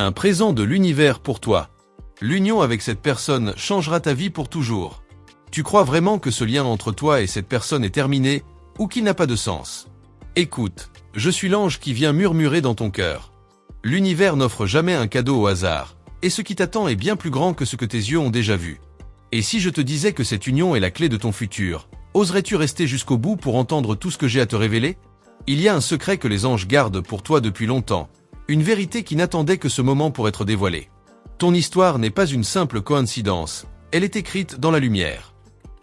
Un présent de l'univers pour toi. L'union avec cette personne changera ta vie pour toujours. Tu crois vraiment que ce lien entre toi et cette personne est terminé ou qu'il n'a pas de sens? Écoute, je suis l'ange qui vient murmurer dans ton cœur. L'univers n'offre jamais un cadeau au hasard, et ce qui t'attend est bien plus grand que ce que tes yeux ont déjà vu. Et si je te disais que cette union est la clé de ton futur, oserais-tu rester jusqu'au bout pour entendre tout ce que j'ai à te révéler? Il y a un secret que les anges gardent pour toi depuis longtemps, une vérité qui n'attendait que ce moment pour être dévoilée. Ton histoire n'est pas une simple coïncidence, elle est écrite dans la lumière.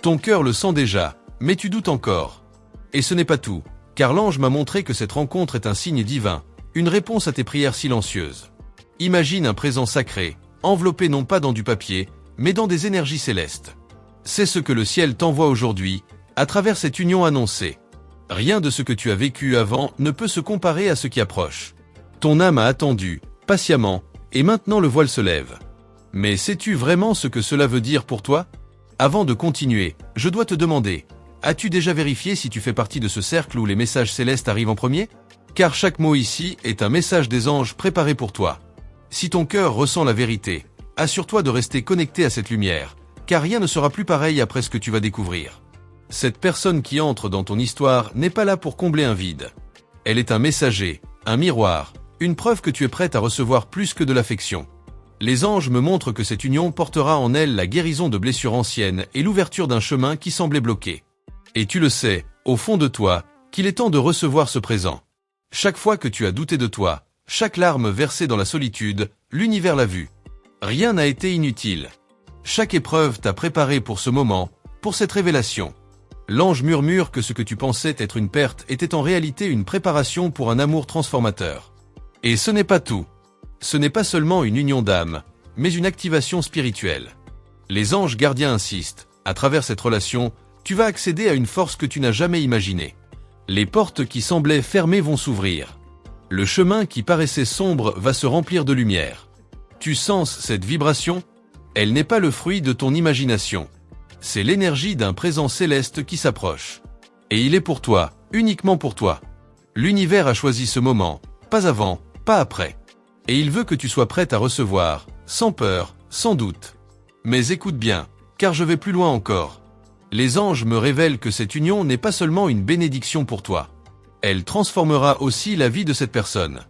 Ton cœur le sent déjà, mais tu doutes encore. Et ce n'est pas tout, car l'ange m'a montré que cette rencontre est un signe divin, une réponse à tes prières silencieuses. Imagine un présent sacré, enveloppé non pas dans du papier, mais dans des énergies célestes. C'est ce que le ciel t'envoie aujourd'hui, à travers cette union annoncée. Rien de ce que tu as vécu avant ne peut se comparer à ce qui approche. Ton âme a attendu, patiemment, et maintenant le voile se lève. Mais sais-tu vraiment ce que cela veut dire pour toi? Avant de continuer, je dois te demander, as-tu déjà vérifié si tu fais partie de ce cercle où les messages célestes arrivent en premier? Car chaque mot ici est un message des anges préparé pour toi. Si ton cœur ressent la vérité, assure-toi de rester connecté à cette lumière, car rien ne sera plus pareil après ce que tu vas découvrir. Cette personne qui entre dans ton histoire n'est pas là pour combler un vide. Elle est un messager, un miroir, une preuve que tu es prête à recevoir plus que de l'affection. Les anges me montrent que cette union portera en elle la guérison de blessures anciennes et l'ouverture d'un chemin qui semblait bloqué. Et tu le sais, au fond de toi, qu'il est temps de recevoir ce présent. Chaque fois que tu as douté de toi, chaque larme versée dans la solitude, l'univers l'a vu. Rien n'a été inutile. Chaque épreuve t'a préparé pour ce moment, pour cette révélation. L'ange murmure que ce que tu pensais être une perte était en réalité une préparation pour un amour transformateur. Et ce n'est pas tout. Ce n'est pas seulement une union d'âme, mais une activation spirituelle. Les anges gardiens insistent, à travers cette relation, tu vas accéder à une force que tu n'as jamais imaginée. Les portes qui semblaient fermées vont s'ouvrir. Le chemin qui paraissait sombre va se remplir de lumière. Tu sens cette vibration? Elle n'est pas le fruit de ton imagination. C'est l'énergie d'un présent céleste qui s'approche. Et il est pour toi, uniquement pour toi. L'univers a choisi ce moment, pas avant, pas après. Et il veut que tu sois prête à recevoir, sans peur, sans doute. Mais écoute bien, car je vais plus loin encore. Les anges me révèlent que cette union n'est pas seulement une bénédiction pour toi. Elle transformera aussi la vie de cette personne.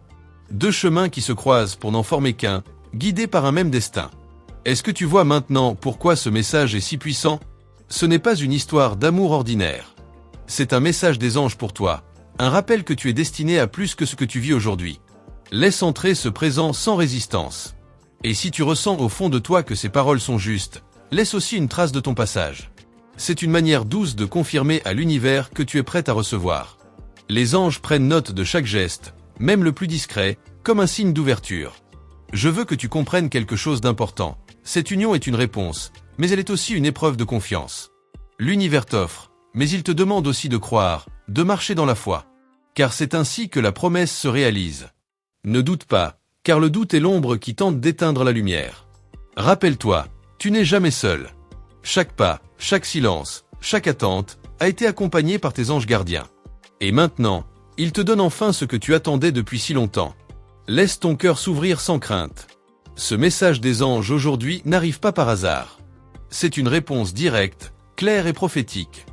Deux chemins qui se croisent pour n'en former qu'un, guidés par un même destin. Est-ce que tu vois maintenant pourquoi ce message est si puissant? Ce n'est pas une histoire d'amour ordinaire. C'est un message des anges pour toi, un rappel que tu es destiné à plus que ce que tu vis aujourd'hui. Laisse entrer ce présent sans résistance. Et si tu ressens au fond de toi que ces paroles sont justes, laisse aussi une trace de ton passage. C'est une manière douce de confirmer à l'univers que tu es prête à recevoir. Les anges prennent note de chaque geste, même le plus discret, comme un signe d'ouverture. Je veux que tu comprennes quelque chose d'important. Cette union est une réponse, mais elle est aussi une épreuve de confiance. L'univers t'offre, mais il te demande aussi de croire, de marcher dans la foi. Car c'est ainsi que la promesse se réalise. Ne doute pas, car le doute est l'ombre qui tente d'éteindre la lumière. Rappelle-toi, tu n'es jamais seul. Chaque pas, chaque silence, chaque attente, a été accompagné par tes anges gardiens. Et maintenant, ils te donnent enfin ce que tu attendais depuis si longtemps. Laisse ton cœur s'ouvrir sans crainte. Ce message des anges aujourd'hui n'arrive pas par hasard. C'est une réponse directe, claire et prophétique.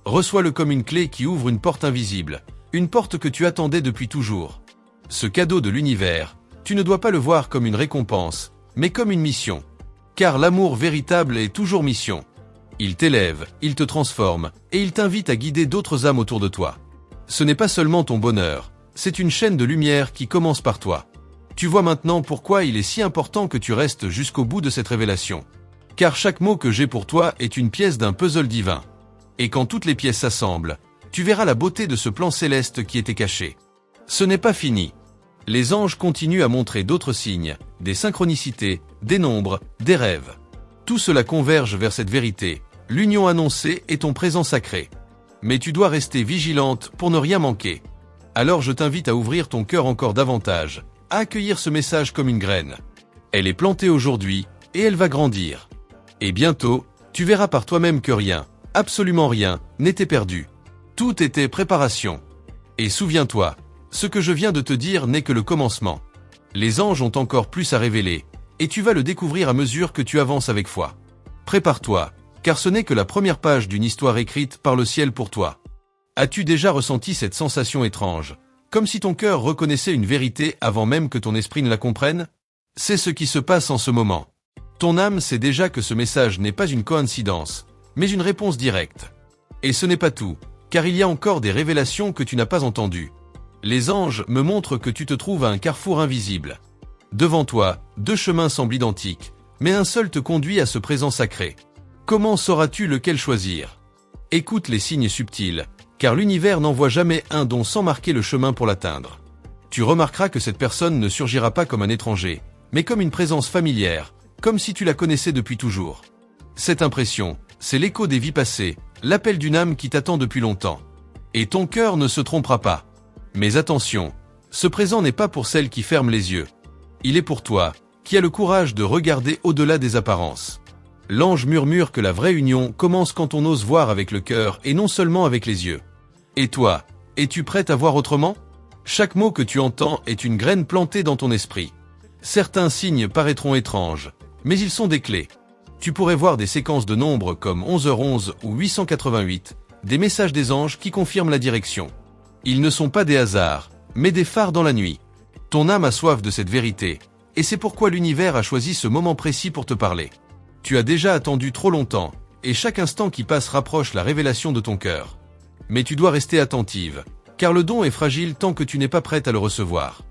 Reçois-le comme une clé qui ouvre une porte invisible, une porte que tu attendais depuis toujours. Ce cadeau de l'univers, tu ne dois pas le voir comme une récompense, mais comme une mission. Car l'amour véritable est toujours mission. Il t'élève, il te transforme, et il t'invite à guider d'autres âmes autour de toi. Ce n'est pas seulement ton bonheur, c'est une chaîne de lumière qui commence par toi. Tu vois maintenant pourquoi il est si important que tu restes jusqu'au bout de cette révélation. Car chaque mot que j'ai pour toi est une pièce d'un puzzle divin. Et quand toutes les pièces s'assemblent, tu verras la beauté de ce plan céleste qui était caché. Ce n'est pas fini. Les anges continuent à montrer d'autres signes, des synchronicités, des nombres, des rêves. Tout cela converge vers cette vérité, l'union annoncée est ton présent sacré. Mais tu dois rester vigilante pour ne rien manquer. Alors je t'invite à ouvrir ton cœur encore davantage, à accueillir ce message comme une graine. Elle est plantée aujourd'hui, et elle va grandir. Et bientôt, tu verras par toi-même que rien, absolument rien, n'était perdu. Tout était préparation. Et souviens-toi, ce que je viens de te dire n'est que le commencement. Les anges ont encore plus à révéler, et tu vas le découvrir à mesure que tu avances avec foi. Prépare-toi, car ce n'est que la première page d'une histoire écrite par le ciel pour toi. As-tu déjà ressenti cette sensation étrange, comme si ton cœur reconnaissait une vérité avant même que ton esprit ne la comprenne? C'est ce qui se passe en ce moment. Ton âme sait déjà que ce message n'est pas une coïncidence, mais une réponse directe. Et ce n'est pas tout, car il y a encore des révélations que tu n'as pas entendues. Les anges me montrent que tu te trouves à un carrefour invisible. Devant toi, deux chemins semblent identiques, mais un seul te conduit à ce présent sacré. Comment sauras-tu lequel choisir? Écoute les signes subtils, car l'univers n'envoie jamais un don sans marquer le chemin pour l'atteindre. Tu remarqueras que cette personne ne surgira pas comme un étranger, mais comme une présence familière, comme si tu la connaissais depuis toujours. Cette impression, c'est l'écho des vies passées, l'appel d'une âme qui t'attend depuis longtemps. Et ton cœur ne se trompera pas. Mais attention, ce présent n'est pas pour celle qui ferme les yeux. Il est pour toi, qui a le courage de regarder au-delà des apparences. L'ange murmure que la vraie union commence quand on ose voir avec le cœur et non seulement avec les yeux. Et toi, es-tu prête à voir autrement? Chaque mot que tu entends est une graine plantée dans ton esprit. Certains signes paraîtront étranges, mais ils sont des clés. Tu pourrais voir des séquences de nombres comme 11h11 ou 888, des messages des anges qui confirment la direction. Ils ne sont pas des hasards, mais des phares dans la nuit. Ton âme a soif de cette vérité, et c'est pourquoi l'univers a choisi ce moment précis pour te parler. Tu as déjà attendu trop longtemps, et chaque instant qui passe rapproche la révélation de ton cœur. Mais tu dois rester attentive, car le don est fragile tant que tu n'es pas prête à le recevoir.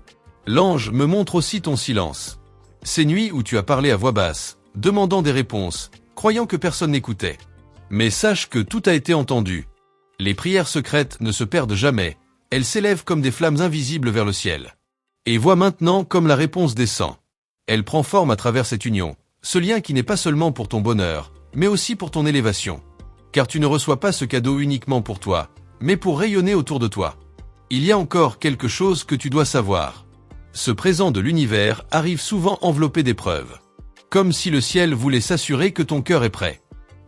L'ange me montre aussi ton silence. Ces nuits où tu as parlé à voix basse, demandant des réponses, croyant que personne n'écoutait. Mais sache que tout a été entendu. Les prières secrètes ne se perdent jamais, elles s'élèvent comme des flammes invisibles vers le ciel. Et vois maintenant comme la réponse descend. Elle prend forme à travers cette union, ce lien qui n'est pas seulement pour ton bonheur, mais aussi pour ton élévation. Car tu ne reçois pas ce cadeau uniquement pour toi, mais pour rayonner autour de toi. Il y a encore quelque chose que tu dois savoir. Ce présent de l'univers arrive souvent enveloppé d'épreuves. Comme si le ciel voulait s'assurer que ton cœur est prêt.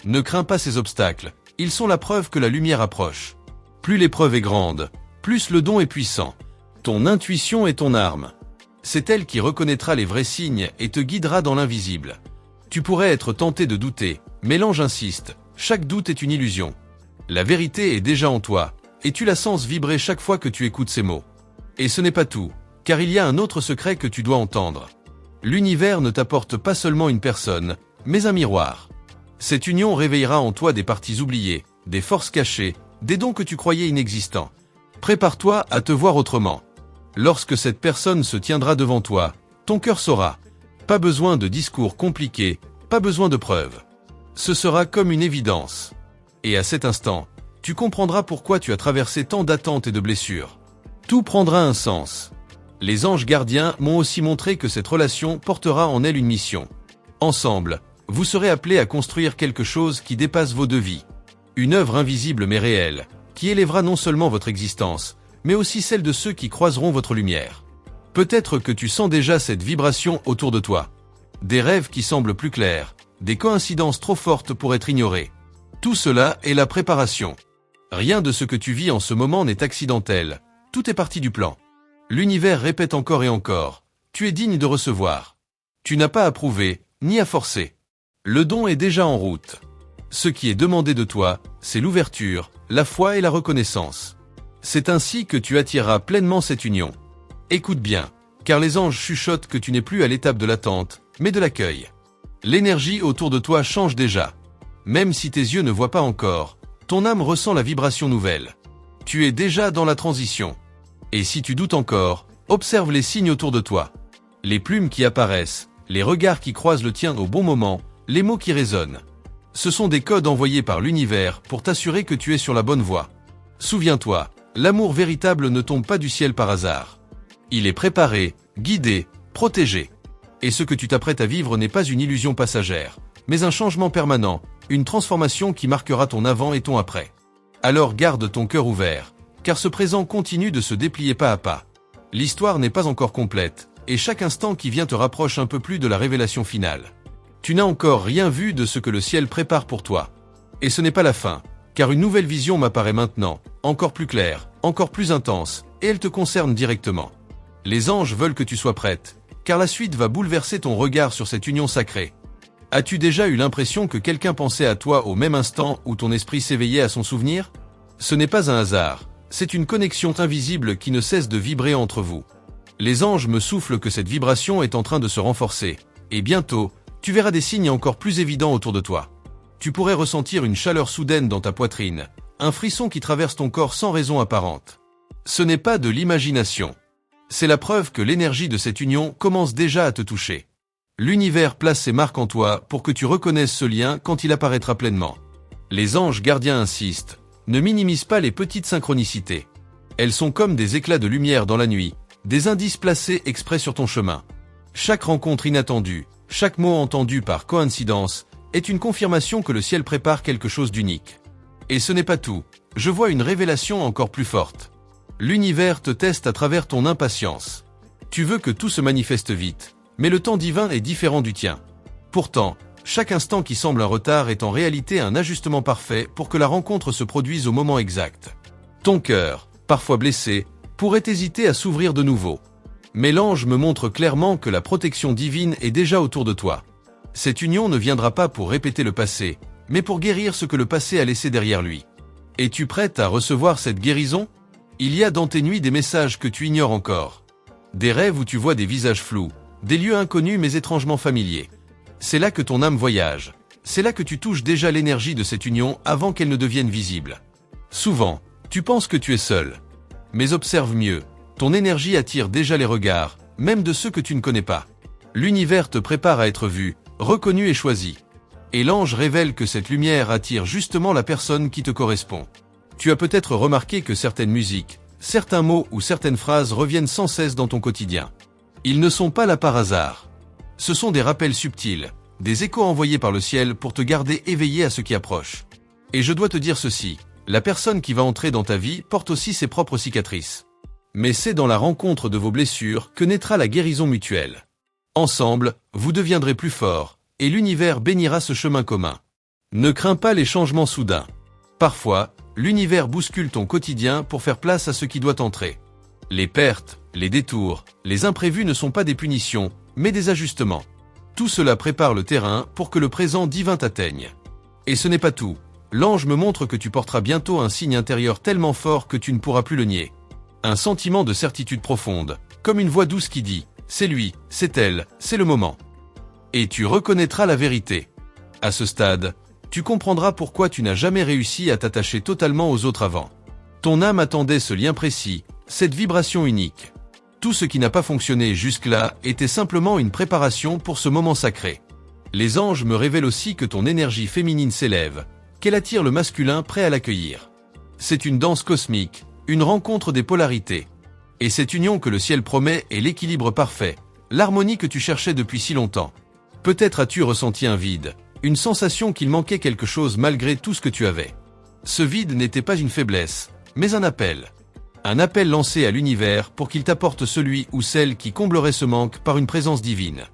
Ne crains pas ces obstacles, ils sont la preuve que la lumière approche. Plus l'épreuve est grande, plus le don est puissant. Ton intuition est ton arme. C'est elle qui reconnaîtra les vrais signes et te guidera dans l'invisible. Tu pourrais être tenté de douter, mais l'ange insiste, chaque doute est une illusion. La vérité est déjà en toi, et tu la sens vibrer chaque fois que tu écoutes ces mots. Et ce n'est pas tout, car il y a un autre secret que tu dois entendre. L'univers ne t'apporte pas seulement une personne, mais un miroir. Cette union réveillera en toi des parties oubliées, des forces cachées, des dons que tu croyais inexistants. Prépare-toi à te voir autrement. Lorsque cette personne se tiendra devant toi, ton cœur saura. Pas besoin de discours compliqués, pas besoin de preuves. Ce sera comme une évidence. Et à cet instant, tu comprendras pourquoi tu as traversé tant d'attentes et de blessures. Tout prendra un sens. Les anges gardiens m'ont aussi montré que cette relation portera en elle une mission. Ensemble, vous serez appelés à construire quelque chose qui dépasse vos deux vies. Une œuvre invisible mais réelle, qui élèvera non seulement votre existence, mais aussi celle de ceux qui croiseront votre lumière. Peut-être que tu sens déjà cette vibration autour de toi. Des rêves qui semblent plus clairs, des coïncidences trop fortes pour être ignorées. Tout cela est la préparation. Rien de ce que tu vis en ce moment n'est accidentel, tout est parti du plan. L'univers répète encore et encore, tu es digne de recevoir. Tu n'as pas à prouver, ni à forcer. Le don est déjà en route. Ce qui est demandé de toi, c'est l'ouverture, la foi et la reconnaissance. C'est ainsi que tu attireras pleinement cette union. Écoute bien, car les anges chuchotent que tu n'es plus à l'étape de l'attente, mais de l'accueil. L'énergie autour de toi change déjà. Même si tes yeux ne voient pas encore, ton âme ressent la vibration nouvelle. Tu es déjà dans la transition. Et si tu doutes encore, observe les signes autour de toi. Les plumes qui apparaissent, les regards qui croisent le tien au bon moment, les mots qui résonnent. Ce sont des codes envoyés par l'univers pour t'assurer que tu es sur la bonne voie. Souviens-toi, l'amour véritable ne tombe pas du ciel par hasard. Il est préparé, guidé, protégé. Et ce que tu t'apprêtes à vivre n'est pas une illusion passagère, mais un changement permanent, une transformation qui marquera ton avant et ton après. Alors garde ton cœur ouvert, car ce présent continue de se déplier pas à pas. L'histoire n'est pas encore complète, et chaque instant qui vient te rapproche un peu plus de la révélation finale. Tu n'as encore rien vu de ce que le ciel prépare pour toi. Et ce n'est pas la fin, car une nouvelle vision m'apparaît maintenant, encore plus claire, encore plus intense, et elle te concerne directement. Les anges veulent que tu sois prête, car la suite va bouleverser ton regard sur cette union sacrée. As-tu déjà eu l'impression que quelqu'un pensait à toi au même instant où ton esprit s'éveillait à son souvenir? Ce n'est pas un hasard, c'est une connexion invisible qui ne cesse de vibrer entre vous. Les anges me soufflent que cette vibration est en train de se renforcer, et bientôt, tu verras des signes encore plus évidents autour de toi. Tu pourrais ressentir une chaleur soudaine dans ta poitrine, un frisson qui traverse ton corps sans raison apparente. Ce n'est pas de l'imagination. C'est la preuve que l'énergie de cette union commence déjà à te toucher. L'univers place ses marques en toi pour que tu reconnaisses ce lien quand il apparaîtra pleinement. Les anges gardiens insistent, ne minimise pas les petites synchronicités. Elles sont comme des éclats de lumière dans la nuit, des indices placés exprès sur ton chemin. Chaque rencontre inattendue, chaque mot entendu par coïncidence, est une confirmation que le ciel prépare quelque chose d'unique. Et ce n'est pas tout, je vois une révélation encore plus forte. L'univers te teste à travers ton impatience. Tu veux que tout se manifeste vite, mais le temps divin est différent du tien. Pourtant, chaque instant qui semble un retard est en réalité un ajustement parfait pour que la rencontre se produise au moment exact. Ton cœur, parfois blessé, pourrait hésiter à s'ouvrir de nouveau. Mais l'ange me montre clairement que la protection divine est déjà autour de toi. Cette union ne viendra pas pour répéter le passé, mais pour guérir ce que le passé a laissé derrière lui. Es-tu prête à recevoir cette guérison? Il y a dans tes nuits des messages que tu ignores encore. Des rêves où tu vois des visages flous, des lieux inconnus mais étrangement familiers. C'est là que ton âme voyage. C'est là que tu touches déjà l'énergie de cette union avant qu'elle ne devienne visible. Souvent, tu penses que tu es seul. Mais observe mieux. Ton énergie attire déjà les regards, même de ceux que tu ne connais pas. L'univers te prépare à être vu, reconnu et choisi. Et l'ange révèle que cette lumière attire justement la personne qui te correspond. Tu as peut-être remarqué que certaines musiques, certains mots ou certaines phrases reviennent sans cesse dans ton quotidien. Ils ne sont pas là par hasard. Ce sont des rappels subtils, des échos envoyés par le ciel pour te garder éveillé à ce qui approche. Et je dois te dire ceci, la personne qui va entrer dans ta vie porte aussi ses propres cicatrices. Mais c'est dans la rencontre de vos blessures que naîtra la guérison mutuelle. Ensemble, vous deviendrez plus forts, et l'univers bénira ce chemin commun. Ne crains pas les changements soudains. Parfois, l'univers bouscule ton quotidien pour faire place à ce qui doit entrer. Les pertes, les détours, les imprévus ne sont pas des punitions, mais des ajustements. Tout cela prépare le terrain pour que le présent divin t'atteigne. Et ce n'est pas tout. L'ange me montre que tu porteras bientôt un signe intérieur tellement fort que tu ne pourras plus le nier. Un sentiment de certitude profonde, comme une voix douce qui dit « c'est lui, c'est elle, c'est le moment ». Et tu reconnaîtras la vérité. À ce stade, tu comprendras pourquoi tu n'as jamais réussi à t'attacher totalement aux autres avant. Ton âme attendait ce lien précis, cette vibration unique. Tout ce qui n'a pas fonctionné jusque-là était simplement une préparation pour ce moment sacré. Les anges me révèlent aussi que ton énergie féminine s'élève, qu'elle attire le masculin prêt à l'accueillir. C'est une danse cosmique, une rencontre des polarités. Et cette union que le ciel promet est l'équilibre parfait, l'harmonie que tu cherchais depuis si longtemps. Peut-être as-tu ressenti un vide, une sensation qu'il manquait quelque chose malgré tout ce que tu avais. Ce vide n'était pas une faiblesse, mais un appel. Un appel lancé à l'univers pour qu'il t'apporte celui ou celle qui comblerait ce manque par une présence divine.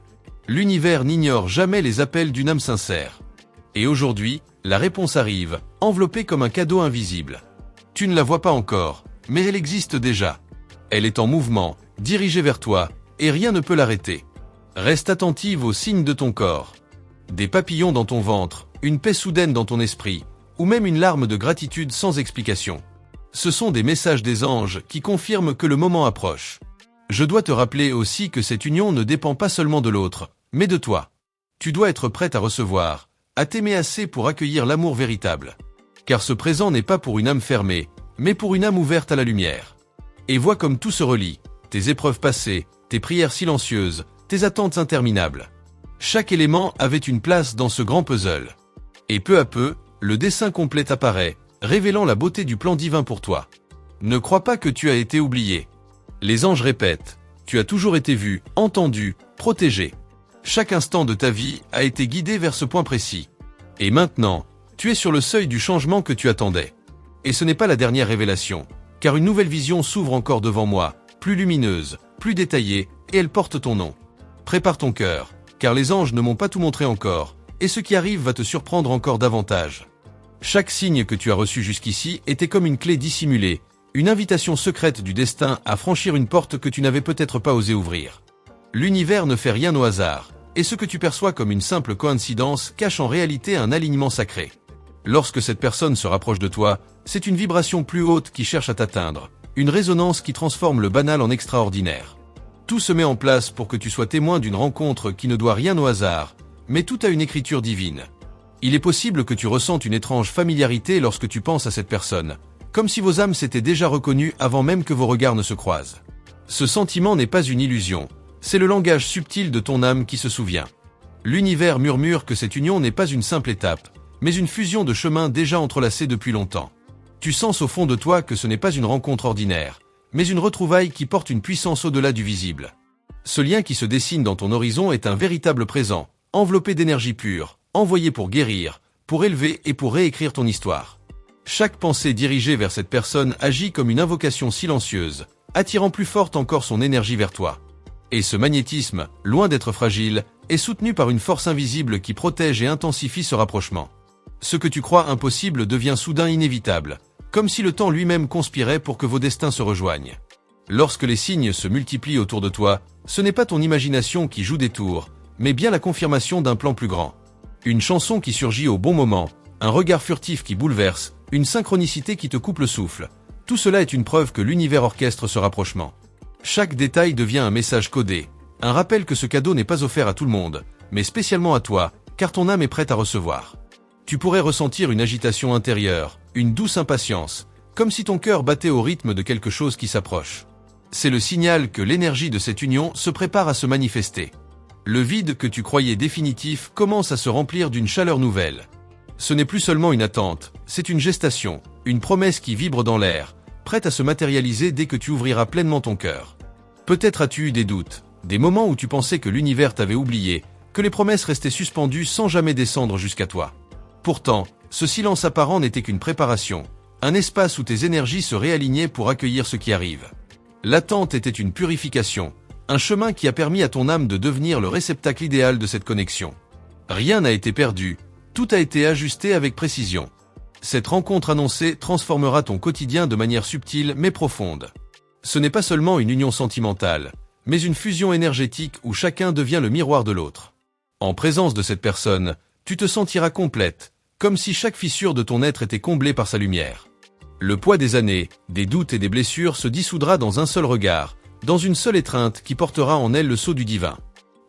L'univers n'ignore jamais les appels d'une âme sincère. Et aujourd'hui, la réponse arrive, enveloppée comme un cadeau invisible. Tu ne la vois pas encore, mais elle existe déjà. Elle est en mouvement, dirigée vers toi, et rien ne peut l'arrêter. Reste attentive aux signes de ton corps. Des papillons dans ton ventre, une paix soudaine dans ton esprit, ou même une larme de gratitude sans explication. Ce sont des messages des anges qui confirment que le moment approche. Je dois te rappeler aussi que cette union ne dépend pas seulement de l'autre, mais de toi. Tu dois être prête à recevoir, à t'aimer assez pour accueillir l'amour véritable. Car ce présent n'est pas pour une âme fermée, mais pour une âme ouverte à la lumière. Et vois comme tout se relie, tes épreuves passées, tes prières silencieuses, tes attentes interminables. Chaque élément avait une place dans ce grand puzzle. Et peu à peu, le dessin complet apparaît, révélant la beauté du plan divin pour toi. Ne crois pas que tu as été oublié. Les anges répètent, tu as toujours été vu, entendu, protégé. Chaque instant de ta vie a été guidé vers ce point précis. Et maintenant, tu es sur le seuil du changement que tu attendais. Et ce n'est pas la dernière révélation, car une nouvelle vision s'ouvre encore devant moi, plus lumineuse, plus détaillée, et elle porte ton nom. Prépare ton cœur, car les anges ne m'ont pas tout montré encore, et ce qui arrive va te surprendre encore davantage. Chaque signe que tu as reçu jusqu'ici était comme une clé dissimulée, une invitation secrète du destin à franchir une porte que tu n'avais peut-être pas osé ouvrir. L'univers ne fait rien au hasard, et ce que tu perçois comme une simple coïncidence cache en réalité un alignement sacré. Lorsque cette personne se rapproche de toi, c'est une vibration plus haute qui cherche à t'atteindre, une résonance qui transforme le banal en extraordinaire. Tout se met en place pour que tu sois témoin d'une rencontre qui ne doit rien au hasard, mais tout a une écriture divine. Il est possible que tu ressentes une étrange familiarité lorsque tu penses à cette personne, comme si vos âmes s'étaient déjà reconnues avant même que vos regards ne se croisent. Ce sentiment n'est pas une illusion, c'est le langage subtil de ton âme qui se souvient. L'univers murmure que cette union n'est pas une simple étape, mais une fusion de chemins déjà entrelacés depuis longtemps. Tu sens au fond de toi que ce n'est pas une rencontre ordinaire, mais une retrouvaille qui porte une puissance au-delà du visible. Ce lien qui se dessine dans ton horizon est un véritable présent, enveloppé d'énergie pure, envoyé pour guérir, pour élever et pour réécrire ton histoire. Chaque pensée dirigée vers cette personne agit comme une invocation silencieuse, attirant plus forte encore son énergie vers toi. Et ce magnétisme, loin d'être fragile, est soutenu par une force invisible qui protège et intensifie ce rapprochement. Ce que tu crois impossible devient soudain inévitable, comme si le temps lui-même conspirait pour que vos destins se rejoignent. Lorsque les signes se multiplient autour de toi, ce n'est pas ton imagination qui joue des tours, mais bien la confirmation d'un plan plus grand. Une chanson qui surgit au bon moment, un regard furtif qui bouleverse, une synchronicité qui te coupe le souffle. Tout cela est une preuve que l'univers orchestre ce rapprochement. Chaque détail devient un message codé, un rappel que ce cadeau n'est pas offert à tout le monde, mais spécialement à toi, car ton âme est prête à recevoir. Tu pourrais ressentir une agitation intérieure, une douce impatience, comme si ton cœur battait au rythme de quelque chose qui s'approche. C'est le signal que l'énergie de cette union se prépare à se manifester. Le vide que tu croyais définitif commence à se remplir d'une chaleur nouvelle. Ce n'est plus seulement une attente, c'est une gestation, une promesse qui vibre dans l'air, prête à se matérialiser dès que tu ouvriras pleinement ton cœur. Peut-être as-tu eu des doutes, des moments où tu pensais que l'univers t'avait oublié, que les promesses restaient suspendues sans jamais descendre jusqu'à toi. Pourtant, ce silence apparent n'était qu'une préparation, un espace où tes énergies se réalignaient pour accueillir ce qui arrive. L'attente était une purification, un chemin qui a permis à ton âme de devenir le réceptacle idéal de cette connexion. Rien n'a été perdu, tout a été ajusté avec précision. Cette rencontre annoncée transformera ton quotidien de manière subtile mais profonde. Ce n'est pas seulement une union sentimentale, mais une fusion énergétique où chacun devient le miroir de l'autre. En présence de cette personne, tu te sentiras complète, comme si chaque fissure de ton être était comblée par sa lumière. Le poids des années, des doutes et des blessures se dissoudra dans un seul regard, dans une seule étreinte qui portera en elle le sceau du divin.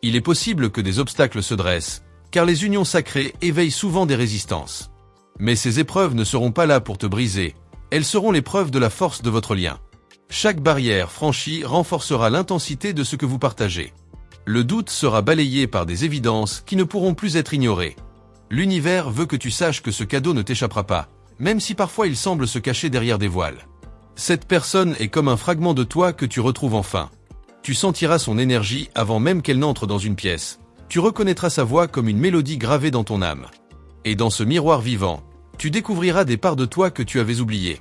Il est possible que des obstacles se dressent, car les unions sacrées éveillent souvent des résistances. Mais ces épreuves ne seront pas là pour te briser, elles seront l'épreuve de la force de votre lien. Chaque barrière franchie renforcera l'intensité de ce que vous partagez. Le doute sera balayé par des évidences qui ne pourront plus être ignorées. L'univers veut que tu saches que ce cadeau ne t'échappera pas, même si parfois il semble se cacher derrière des voiles. Cette personne est comme un fragment de toi que tu retrouves enfin. Tu sentiras son énergie avant même qu'elle n'entre dans une pièce. Tu reconnaîtras sa voix comme une mélodie gravée dans ton âme. Et dans ce miroir vivant, tu découvriras des parts de toi que tu avais oubliées.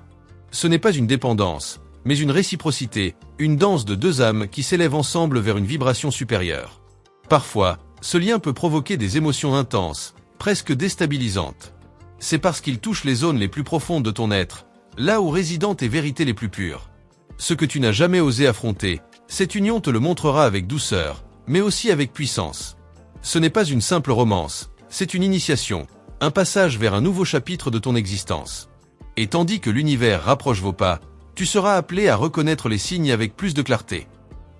Ce n'est pas une dépendance, mais une réciprocité, une danse de deux âmes qui s'élèvent ensemble vers une vibration supérieure. Parfois, ce lien peut provoquer des émotions intenses, presque déstabilisantes. C'est parce qu'il touche les zones les plus profondes de ton être, là où résident tes vérités les plus pures. Ce que tu n'as jamais osé affronter, cette union te le montrera avec douceur, mais aussi avec puissance. Ce n'est pas une simple romance, c'est une initiation, un passage vers un nouveau chapitre de ton existence. Et tandis que l'univers rapproche vos pas, tu seras appelé à reconnaître les signes avec plus de clarté.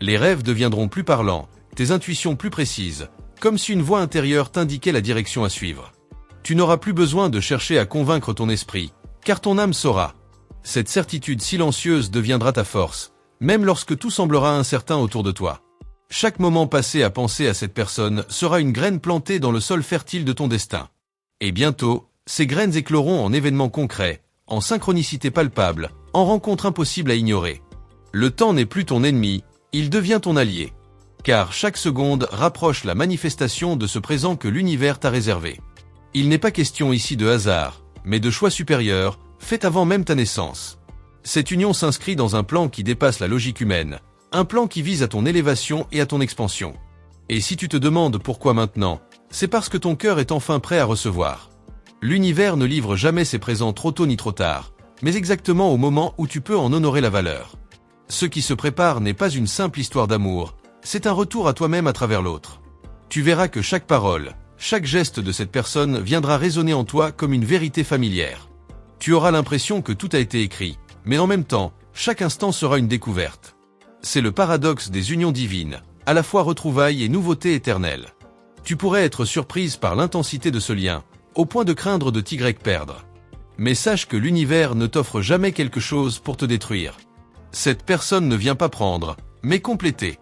Les rêves deviendront plus parlants, tes intuitions plus précises, comme si une voix intérieure t'indiquait la direction à suivre. Tu n'auras plus besoin de chercher à convaincre ton esprit, car ton âme saura. Cette certitude silencieuse deviendra ta force, même lorsque tout semblera incertain autour de toi. Chaque moment passé à penser à cette personne sera une graine plantée dans le sol fertile de ton destin. Et bientôt, ces graines écloront en événements concrets, en synchronicité palpable, en rencontres impossibles à ignorer. Le temps n'est plus ton ennemi, il devient ton allié. Car chaque seconde rapproche la manifestation de ce présent que l'univers t'a réservé. Il n'est pas question ici de hasard, mais de choix supérieur, fait avant même ta naissance. Cette union s'inscrit dans un plan qui dépasse la logique humaine, un plan qui vise à ton élévation et à ton expansion. Et si tu te demandes pourquoi maintenant, c'est parce que ton cœur est enfin prêt à recevoir. L'univers ne livre jamais ses présents trop tôt ni trop tard, mais exactement au moment où tu peux en honorer la valeur. Ce qui se prépare n'est pas une simple histoire d'amour, c'est un retour à toi-même à travers l'autre. Tu verras que chaque parole, chaque geste de cette personne viendra résonner en toi comme une vérité familière. Tu auras l'impression que tout a été écrit, mais en même temps, chaque instant sera une découverte. C'est le paradoxe des unions divines, à la fois retrouvailles et nouveautés éternelles. Tu pourrais être surprise par l'intensité de ce lien, au point de craindre de t'y perdre. Mais sache que l'univers ne t'offre jamais quelque chose pour te détruire. Cette personne ne vient pas prendre, mais compléter.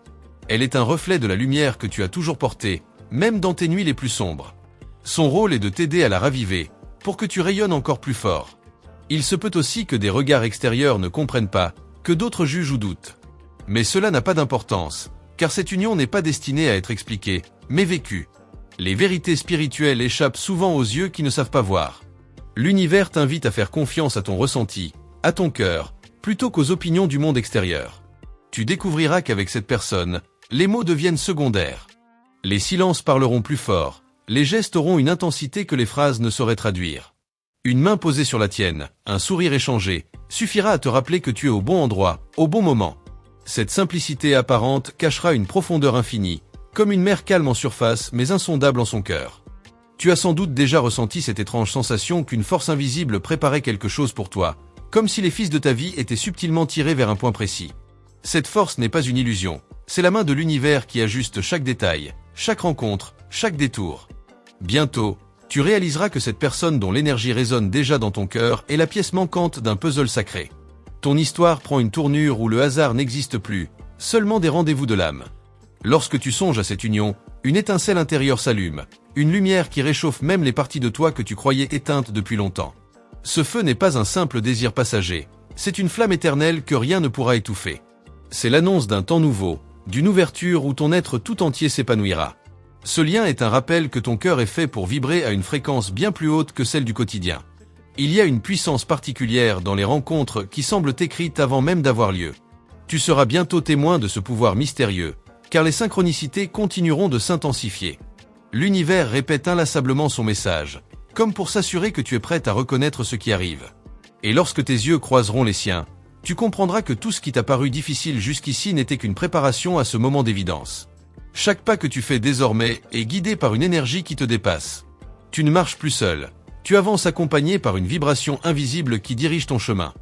Elle est un reflet de la lumière que tu as toujours portée, même dans tes nuits les plus sombres. Son rôle est de t'aider à la raviver, pour que tu rayonnes encore plus fort. Il se peut aussi que des regards extérieurs ne comprennent pas, que d'autres jugent ou doutent. Mais cela n'a pas d'importance, car cette union n'est pas destinée à être expliquée, mais vécue. Les vérités spirituelles échappent souvent aux yeux qui ne savent pas voir. L'univers t'invite à faire confiance à ton ressenti, à ton cœur, plutôt qu'aux opinions du monde extérieur. Tu découvriras qu'avec cette personne, les mots deviennent secondaires. Les silences parleront plus fort, les gestes auront une intensité que les phrases ne sauraient traduire. Une main posée sur la tienne, un sourire échangé, suffira à te rappeler que tu es au bon endroit, au bon moment. Cette simplicité apparente cachera une profondeur infinie, comme une mer calme en surface mais insondable en son cœur. Tu as sans doute déjà ressenti cette étrange sensation qu'une force invisible préparait quelque chose pour toi, comme si les fils de ta vie étaient subtilement tirés vers un point précis. Cette force n'est pas une illusion, c'est la main de l'univers qui ajuste chaque détail, chaque rencontre, chaque détour. Bientôt, tu réaliseras que cette personne dont l'énergie résonne déjà dans ton cœur est la pièce manquante d'un puzzle sacré. Ton histoire prend une tournure où le hasard n'existe plus, seulement des rendez-vous de l'âme. Lorsque tu songes à cette union, une étincelle intérieure s'allume, une lumière qui réchauffe même les parties de toi que tu croyais éteintes depuis longtemps. Ce feu n'est pas un simple désir passager, c'est une flamme éternelle que rien ne pourra étouffer. C'est l'annonce d'un temps nouveau, d'une ouverture où ton être tout entier s'épanouira. Ce lien est un rappel que ton cœur est fait pour vibrer à une fréquence bien plus haute que celle du quotidien. Il y a une puissance particulière dans les rencontres qui semblent écrites avant même d'avoir lieu. Tu seras bientôt témoin de ce pouvoir mystérieux, car les synchronicités continueront de s'intensifier. L'univers répète inlassablement son message, comme pour s'assurer que tu es prête à reconnaître ce qui arrive. Et lorsque tes yeux croiseront les siens, tu comprendras que tout ce qui t'a paru difficile jusqu'ici n'était qu'une préparation à ce moment d'évidence. Chaque pas que tu fais désormais est guidé par une énergie qui te dépasse. Tu ne marches plus seul, tu avances accompagné par une vibration invisible qui dirige ton chemin.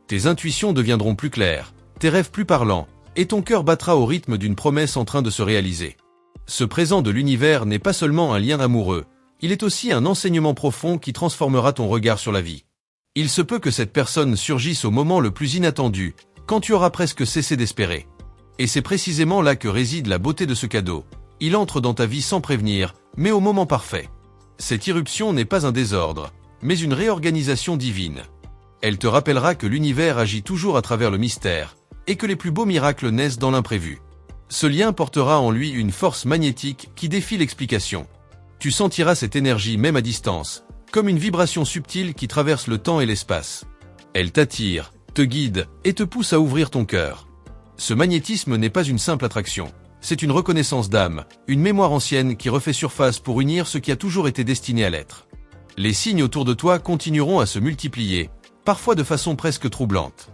Tes intuitions deviendront plus claires, tes rêves plus parlants, et ton cœur battra au rythme d'une promesse en train de se réaliser. Ce présent de l'univers n'est pas seulement un lien amoureux, il est aussi un enseignement profond qui transformera ton regard sur la vie. Il se peut que cette personne surgisse au moment le plus inattendu, quand tu auras presque cessé d'espérer. Et c'est précisément là que réside la beauté de ce cadeau. Il entre dans ta vie sans prévenir, mais au moment parfait. Cette irruption n'est pas un désordre, mais une réorganisation divine. Elle te rappellera que l'univers agit toujours à travers le mystère, et que les plus beaux miracles naissent dans l'imprévu. Ce lien portera en lui une force magnétique qui défie l'explication. Tu sentiras cette énergie même à distance, comme une vibration subtile qui traverse le temps et l'espace. Elle t'attire, te guide et te pousse à ouvrir ton cœur. Ce magnétisme n'est pas une simple attraction, c'est une reconnaissance d'âme, une mémoire ancienne qui refait surface pour unir ce qui a toujours été destiné à l'être. Les signes autour de toi continueront à se multiplier, parfois de façon presque troublante.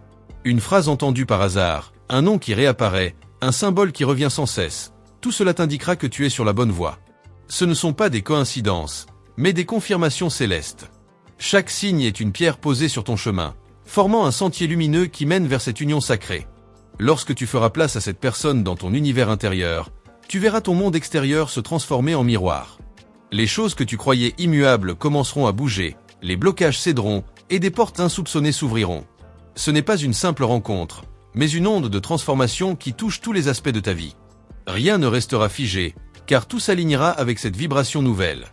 Une phrase entendue par hasard, un nom qui réapparaît, un symbole qui revient sans cesse, tout cela t'indiquera que tu es sur la bonne voie. Ce ne sont pas des coïncidences, mais des confirmations célestes. Chaque signe est une pierre posée sur ton chemin, formant un sentier lumineux qui mène vers cette union sacrée. Lorsque tu feras place à cette personne dans ton univers intérieur, tu verras ton monde extérieur se transformer en miroir. Les choses que tu croyais immuables commenceront à bouger, les blocages céderont et des portes insoupçonnées s'ouvriront. Ce n'est pas une simple rencontre, mais une onde de transformation qui touche tous les aspects de ta vie. Rien ne restera figé, car tout s'alignera avec cette vibration nouvelle.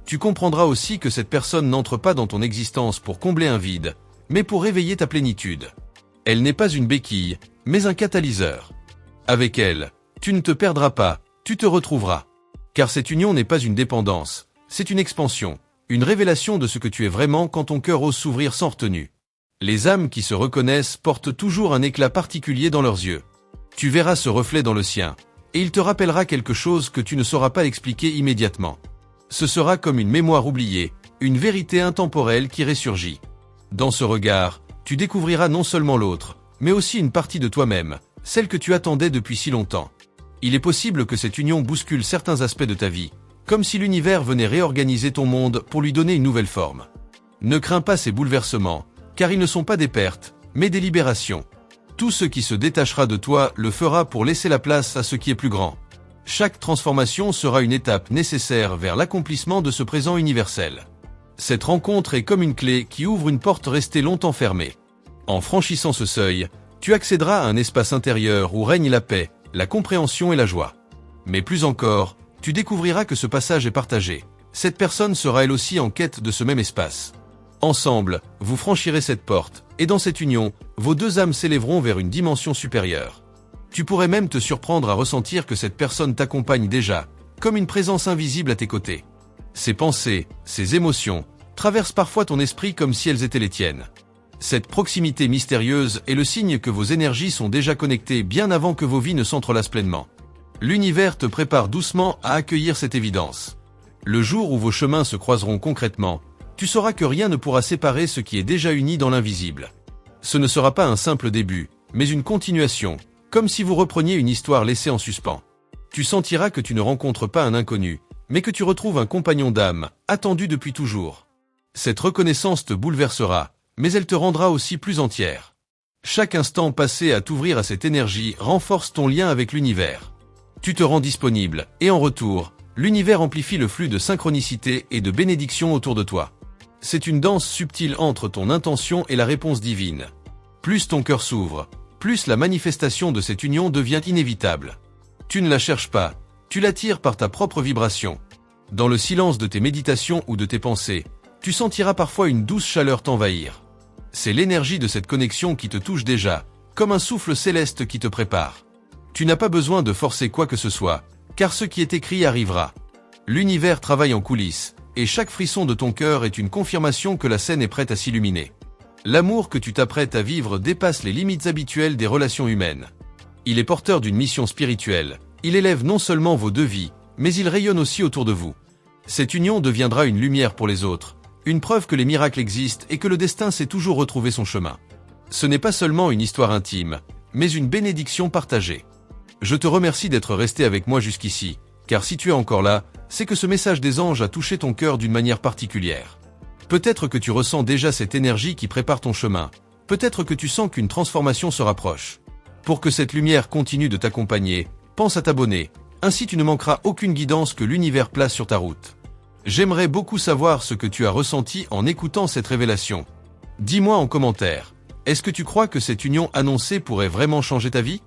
Tu comprendras aussi que cette personne n'entre pas dans ton existence pour combler un vide, mais pour réveiller ta plénitude. Elle n'est pas une béquille, mais un catalyseur. Avec elle, tu ne te perdras pas, tu te retrouveras. Car cette union n'est pas une dépendance, c'est une expansion, une révélation de ce que tu es vraiment quand ton cœur ose s'ouvrir sans retenue. Les âmes qui se reconnaissent portent toujours un éclat particulier dans leurs yeux. Tu verras ce reflet dans le sien, et il te rappellera quelque chose que tu ne sauras pas expliquer immédiatement. Ce sera comme une mémoire oubliée, une vérité intemporelle qui ressurgit. Dans ce regard, tu découvriras non seulement l'autre, mais aussi une partie de toi-même, celle que tu attendais depuis si longtemps. Il est possible que cette union bouscule certains aspects de ta vie, comme si l'univers venait réorganiser ton monde pour lui donner une nouvelle forme. Ne crains pas ces bouleversements, car ils ne sont pas des pertes, mais des libérations. Tout ce qui se détachera de toi le fera pour laisser la place à ce qui est plus grand. Chaque transformation sera une étape nécessaire vers l'accomplissement de ce présent universel. Cette rencontre est comme une clé qui ouvre une porte restée longtemps fermée. En franchissant ce seuil, tu accéderas à un espace intérieur où règne la paix, la compréhension et la joie. Mais plus encore, tu découvriras que ce passage est partagé. Cette personne sera elle aussi en quête de ce même espace. Ensemble, vous franchirez cette porte, et dans cette union, vos deux âmes s'élèveront vers une dimension supérieure. Tu pourrais même te surprendre à ressentir que cette personne t'accompagne déjà, comme une présence invisible à tes côtés. Ses pensées, ses émotions, traversent parfois ton esprit comme si elles étaient les tiennes. Cette proximité mystérieuse est le signe que vos énergies sont déjà connectées bien avant que vos vies ne s'entrelacent pleinement. L'univers te prépare doucement à accueillir cette évidence. Le jour où vos chemins se croiseront concrètement, tu sauras que rien ne pourra séparer ce qui est déjà uni dans l'invisible. Ce ne sera pas un simple début, mais une continuation, comme si vous repreniez une histoire laissée en suspens. Tu sentiras que tu ne rencontres pas un inconnu, mais que tu retrouves un compagnon d'âme, attendu depuis toujours. Cette reconnaissance te bouleversera, mais elle te rendra aussi plus entière. Chaque instant passé à t'ouvrir à cette énergie renforce ton lien avec l'univers. Tu te rends disponible, et en retour, l'univers amplifie le flux de synchronicité et de bénédiction autour de toi. C'est une danse subtile entre ton intention et la réponse divine. Plus ton cœur s'ouvre, plus la manifestation de cette union devient inévitable. Tu ne la cherches pas, tu l'attires par ta propre vibration. Dans le silence de tes méditations ou de tes pensées, tu sentiras parfois une douce chaleur t'envahir. C'est l'énergie de cette connexion qui te touche déjà, comme un souffle céleste qui te prépare. Tu n'as pas besoin de forcer quoi que ce soit, car ce qui est écrit arrivera. L'univers travaille en coulisses, et chaque frisson de ton cœur est une confirmation que la scène est prête à s'illuminer. L'amour que tu t'apprêtes à vivre dépasse les limites habituelles des relations humaines. Il est porteur d'une mission spirituelle, il élève non seulement vos deux vies, mais il rayonne aussi autour de vous. Cette union deviendra une lumière pour les autres, une preuve que les miracles existent et que le destin sait toujours retrouver son chemin. Ce n'est pas seulement une histoire intime, mais une bénédiction partagée. Je te remercie d'être resté avec moi jusqu'ici, car si tu es encore là, c'est que ce message des anges a touché ton cœur d'une manière particulière. Peut-être que tu ressens déjà cette énergie qui prépare ton chemin, peut-être que tu sens qu'une transformation se rapproche. Pour que cette lumière continue de t'accompagner, pense à t'abonner, ainsi tu ne manqueras aucune guidance que l'univers place sur ta route. J'aimerais beaucoup savoir ce que tu as ressenti en écoutant cette révélation. Dis-moi en commentaire, est-ce que tu crois que cette union annoncée pourrait vraiment changer ta vie ?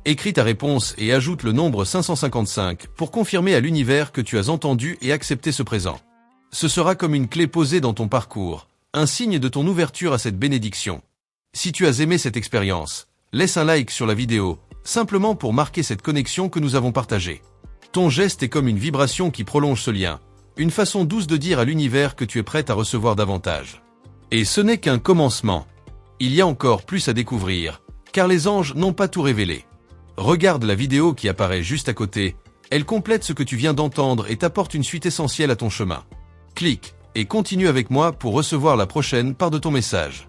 Écris ta réponse et ajoute le nombre 555 pour confirmer à l'univers que tu as entendu et accepté ce présent. Ce sera comme une clé posée dans ton parcours, un signe de ton ouverture à cette bénédiction. Si tu as aimé cette expérience, laisse un like sur la vidéo, simplement pour marquer cette connexion que nous avons partagée. Ton geste est comme une vibration qui prolonge ce lien, une façon douce de dire à l'univers que tu es prête à recevoir davantage. Et ce n'est qu'un commencement. Il y a encore plus à découvrir, car les anges n'ont pas tout révélé. Regarde la vidéo qui apparaît juste à côté, elle complète ce que tu viens d'entendre et t'apporte une suite essentielle à ton chemin. Clique et continue avec moi pour recevoir la prochaine part de ton message.